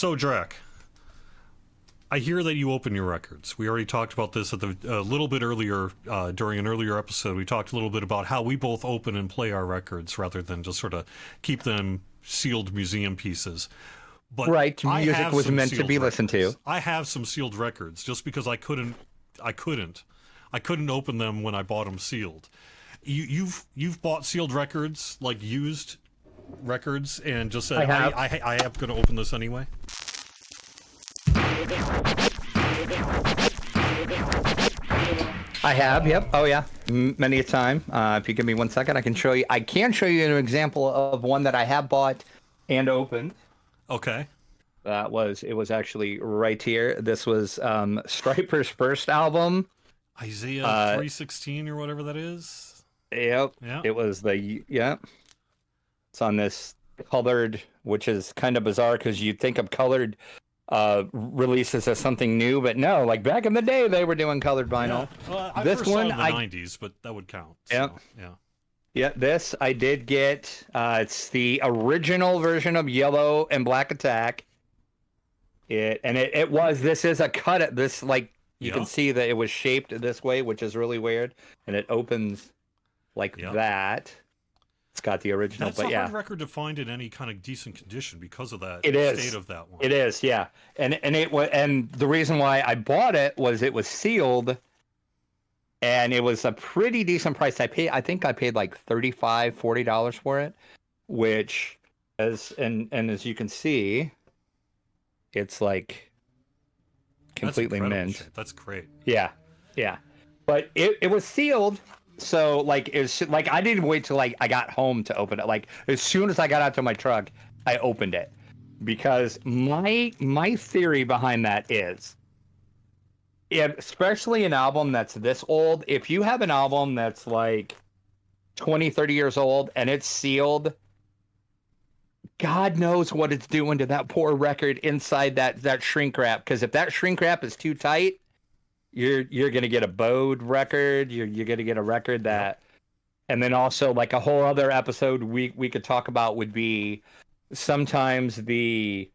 So, Drac, I hear that you open your records. We already talked about this at a little bit earlier during an earlier episode. We talked a little bit about how we both open and play our records rather than just sort of keep them sealed museum pieces. But right, music was meant to be listened to. I have some sealed records just because I couldn't open them when I bought them sealed. You've bought sealed records, like used records, and just said I am going to open this anyway. I have, yep. Oh yeah, many a time. If you give me 1 second, I can show you. I can show you an example of one that I have bought and opened. Okay. It was actually right here. This was Stryper's first album, Isaiah 3:16 or whatever that is. Yep. Yeah. It was It's on this colored, which is kind of bizarre because you'd think of colored releases as something new, but no. Like back in the day, they were doing colored vinyl. Yeah. Well, I this first one, saw in the 90s, but that would count. Yeah. So, yeah. Yeah, this I did get. It's the original version of Yellow and Black Attack. This is a cut at this, like you can see that it was shaped this way, which is really weird, and it opens like that. It's got the original, That's a hard record to find in any kind of decent condition because of that state of that one. It is, yeah, and the reason why I bought it was it was sealed. And it was a pretty decent price. I think I paid like $35-$40 for it, which as you can see, it's like completely mint. Shit. That's great. Yeah. But it was sealed, so like it's like I didn't wait till like I got home to open it. Like as soon as I got out to my truck, I opened it because my theory behind that is, especially an album that's this old, if you have an album that's like 20, 30 years old and it's sealed, God knows what it's doing to that poor record inside that shrink wrap. Because if that shrink wrap is too tight, you're going to get a bowed record. You're going to get a record that... And then also like a whole other episode we could talk about would be sometimes the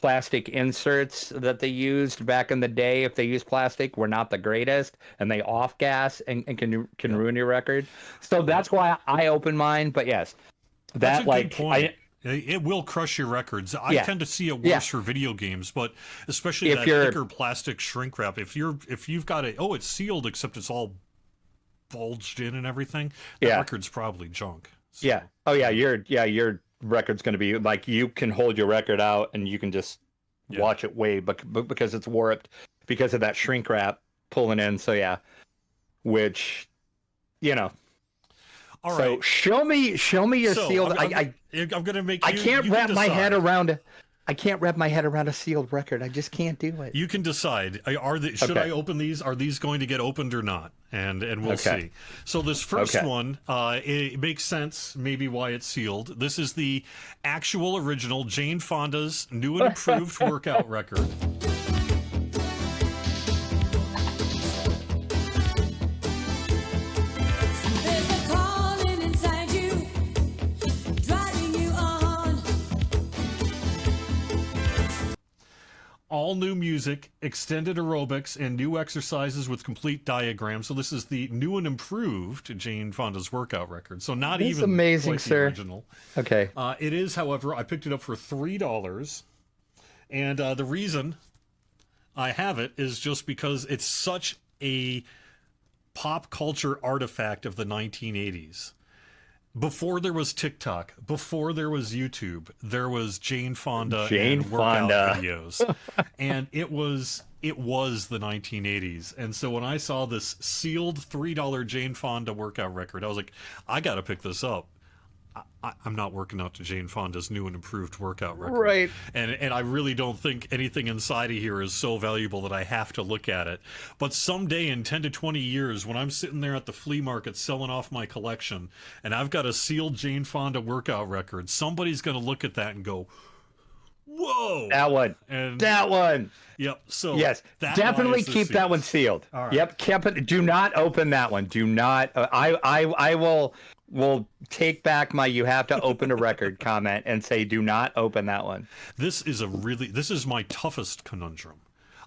plastic inserts that they used back in the day, if they used plastic, were not the greatest, and they off gas and can ruin your record. So that's why I open mine. But yes, that's a good point. It will crush your records. I tend to see it worse for video games, but especially that thicker plastic shrink wrap. If you've got it's sealed except it's all bulged in and everything, that record's probably junk. So. Yeah. Oh yeah. Your record's going to be like, you can hold your record out and you can just watch it wave, but because it's warped because of that shrink wrap pulling in. So yeah, which, all so right. Show me your sealed. I'm gonna make. I can't wrap my head around. I can't wrap my head around a sealed record. I just can't do it. You can decide. Should I open these? Are these going to get opened or not? And we'll see. So this first one, it makes sense maybe why it's sealed. This is the actual original Jane Fonda's new and improved workout record. All new music, extended aerobics, and new exercises with complete diagrams. So this is the new and improved Jane Fonda's workout record. So not even amazing, quite sir. The original. Okay. It is, however, I picked it up for $3, and the reason I have it is just because it's such a pop culture artifact of the 1980s. Before there was TikTok, before there was YouTube, there was Jane Fonda and workout videos. And it was the 1980s. And so when I saw this sealed $3 Jane Fonda workout record, I was like, I got to pick this up. I'm not working out to Jane Fonda's new and improved workout record. Right. And I really don't think anything inside of here is so valuable that I have to look at it. But someday in 10 to 20 years, when I'm sitting there at the flea market selling off my collection, and I've got a sealed Jane Fonda workout record, somebody's going to look at that and go, whoa. That one. And that one. Yep. So yes, definitely keep sealed. That one sealed. All right. Yep. Do not open that one. Do not. I will will take back my "you have to open a record" comment and say, do not open that one. This is my toughest conundrum.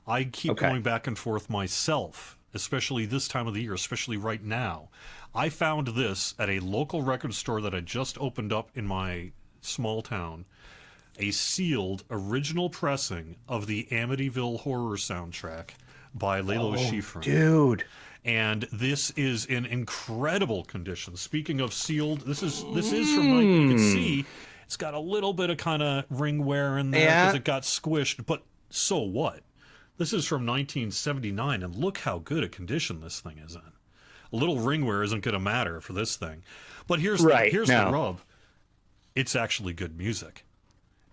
I keep going back and forth myself, especially this time of the year, especially right now. I found this at a local record store that had just opened up in my small town, a sealed original pressing of the Amityville Horror soundtrack by Lalo Schifrin. Dude. And this is in incredible condition. Speaking of sealed, this is from like, you can see it's got a little bit of kind of ring wear in there because it got squished, but so what? This is from 1979, and look how good a condition this thing is in. A little ring wear isn't going to matter for this thing. But here's the rub. It's actually good music.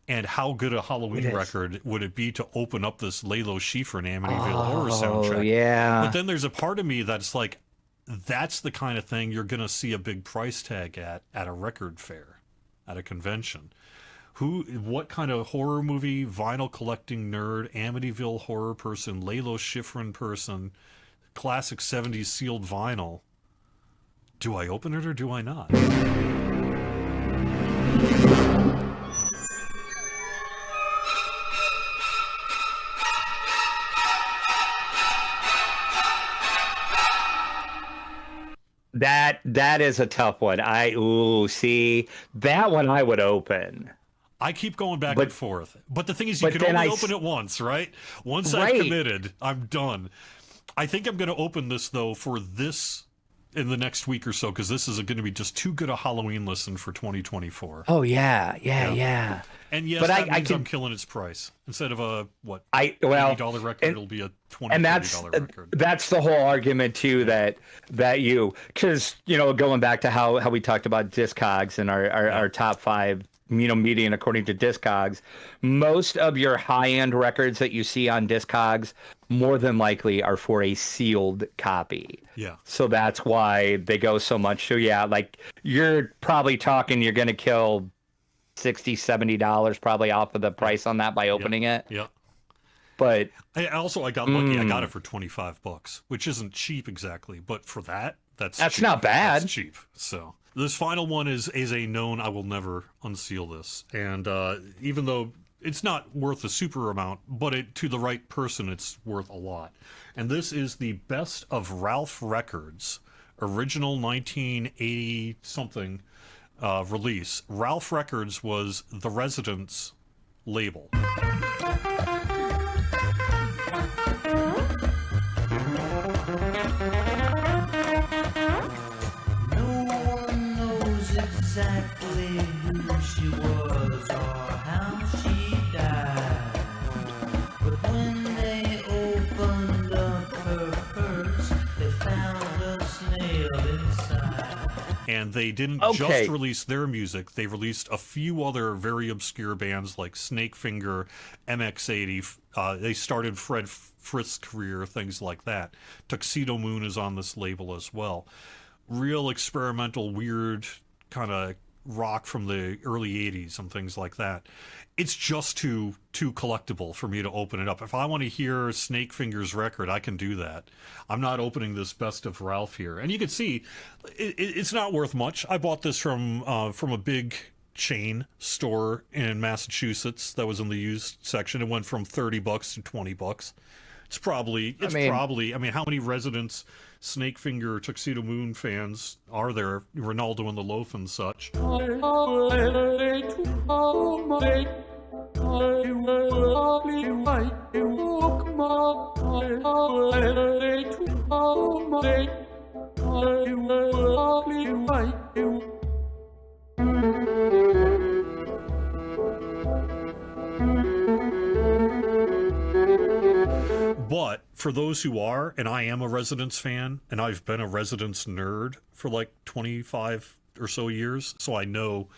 And how good a Halloween record would it be to open up this Lalo Schifrin Amityville Horror soundtrack? Yeah. But then there's a part of me that's like, that's the kind of thing you're going to see a big price tag at a record fair, at a convention. What kind of horror movie, vinyl collecting nerd, Amityville horror person, Lalo Schifrin person, classic 70s sealed vinyl, do I open it or do I not? That is a tough one. See, that one I would open. I keep going back and forth. But the thing is, you can only open it once, right? Once I've committed, I'm done. I think I'm going to open this, though, for this in the next week or so, because this is going to be just too good a Halloween listen for 2024. Oh, yeah. And yes, that means I'm killing its price. Instead of a, $80 record, it'll be a $20, $30 record. That's the whole argument, too, because, going back to how we talked about Discogs and our top 5, median according to Discogs, most of your high-end records that you see on Discogs more than likely are for a sealed copy. Yeah. So that's why they go so much. So yeah, like you're probably talking, you're going to kill $60, $70 probably off of the price on that by opening it. Yeah. But I got lucky. I got it for $25, which isn't cheap exactly, but for that's cheap. Not bad. That's cheap. So this final one is a known. I will never unseal this, and even though it's not worth a super amount, but to the right person, it's worth a lot. And this is the Best of Ralph Records, original 1980 something release. Ralph Records was the Residents label. Exactly who she was or how she died. But when they opened up her purse, they found a snail inside. And they didn't just release their music, they released a few other very obscure bands like Snakefinger, MX80. They started Fred Frith's career, things like that. Tuxedo Moon is on this label as well. Real experimental, weird kind of rock from the early 80s and things like that. It's just too collectible for me to open it up. If I want to hear Snakefinger's record, I can do that. I'm not opening this Best of Ralph here. And you can see it's not worth much. I bought this from a big chain store in Massachusetts that was in the used section. It went from $30 to $20. It's probably how many residents Snakefinger, Tuxedo Moon fans are there? Ronaldo and the Loaf and such. But for those who are, and I am a Residents fan, and I've been a Residents nerd for like 25 or so years, so I know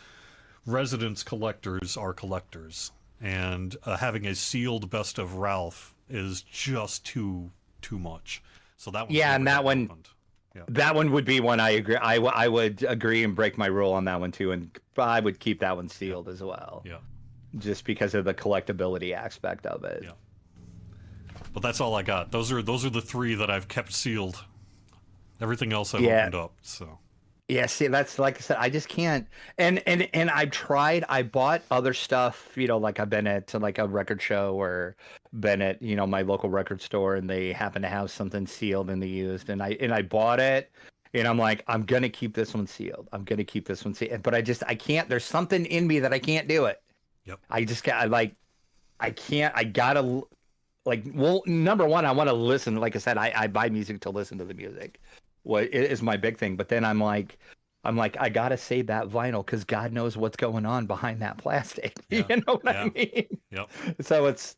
Residents collectors are collectors. And having a sealed Best of Ralph is just too much. So that one, and that one would be one I agree. I would agree and break my rule on that one too, and I would keep that one sealed as well. Yeah, just because of the collectability aspect of it. Yeah. But that's all I got. Those are the 3 that I've kept sealed. Everything else I've opened up. So. Yeah, see, that's like I said, I just can't. And I've tried. I bought other stuff, like I've been at like a record show or been at my local record store, and they happen to have something sealed and they used, and I bought it, and I'm like, I'm gonna keep this one sealed. I'm gonna keep this one sealed, but I can't. There's something in me that I can't do it. Yep. I just got I can't. I gotta well, number one, I want to listen. Like I said, I buy music to listen to the music. What is my big thing, but then I'm like, I gotta save that vinyl because God knows what's going on behind that plastic. Yeah, You know what yeah. I mean? Yep. So it's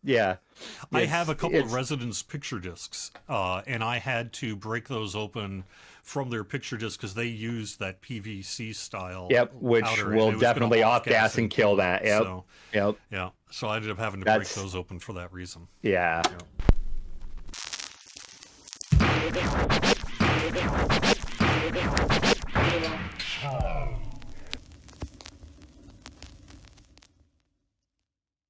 I have a couple of it's- Residence picture discs, and I had to break those open from their picture disc because they used that PVC style. Yep, which powder, and will it was gonna definitely off-gas and kill that. Yep. So, Yep. yeah. So I ended up having to That's- break those open for that reason. Yeah. Yeah.